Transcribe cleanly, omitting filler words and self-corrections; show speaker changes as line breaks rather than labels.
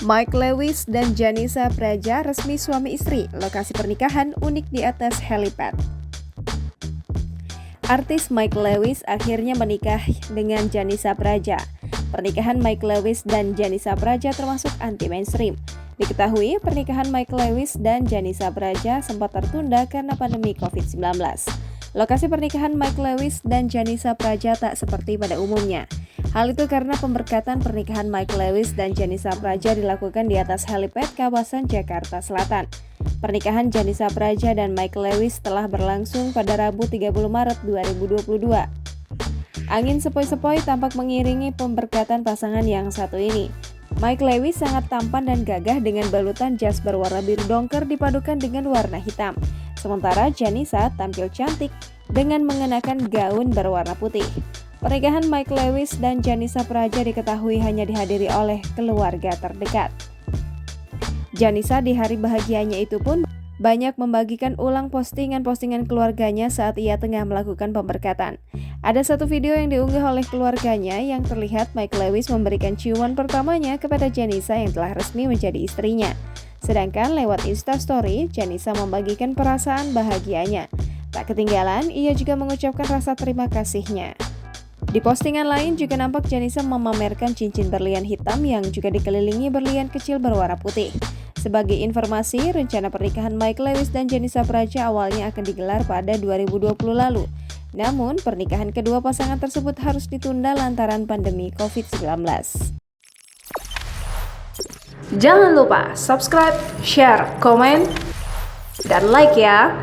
Mike Lewis dan Janisa Praja resmi suami istri, lokasi pernikahan unik di atas helipad. Artis Mike Lewis akhirnya menikah dengan Janisa Praja. Pernikahan Mike Lewis dan Janisa Praja termasuk anti-mainstream. Diketahui pernikahan Mike Lewis dan Janisa Praja sempat tertunda karena pandemi COVID-19. Lokasi pernikahan Mike Lewis dan Janisa Praja tak seperti pada umumnya. Hal itu karena pemberkatan pernikahan Mike Lewis dan Janisa Praja dilakukan di atas helipad kawasan Jakarta Selatan. Pernikahan Janisa Praja dan Mike Lewis telah berlangsung pada Rabu 30 Maret 2022. Angin sepoi-sepoi tampak mengiringi pemberkatan pasangan yang satu ini. Mike Lewis sangat tampan dan gagah dengan balutan jas berwarna biru dongker dipadukan dengan warna hitam. Sementara Janisa tampil cantik dengan mengenakan gaun berwarna putih. Pernikahan Mike Lewis dan Janisa Praja diketahui hanya dihadiri oleh keluarga terdekat. Janisa di hari bahagianya itu pun banyak membagikan ulang postingan-postingan keluarganya saat ia tengah melakukan pemberkatan. Ada satu video yang diunggah oleh keluarganya yang terlihat Mike Lewis memberikan ciuman pertamanya kepada Janisa yang telah resmi menjadi istrinya. Sedangkan lewat Instastory, Janisa membagikan perasaan bahagianya. Tak ketinggalan, ia juga mengucapkan rasa terima kasihnya. Di postingan lain juga nampak Janisa memamerkan cincin berlian hitam yang juga dikelilingi berlian kecil berwarna putih. Sebagai informasi, rencana pernikahan Mike Lewis dan Janisa Praja awalnya akan digelar pada 2020 lalu. Namun, pernikahan kedua pasangan tersebut harus ditunda lantaran pandemi COVID-19.
Jangan lupa subscribe, share, komen, dan like ya!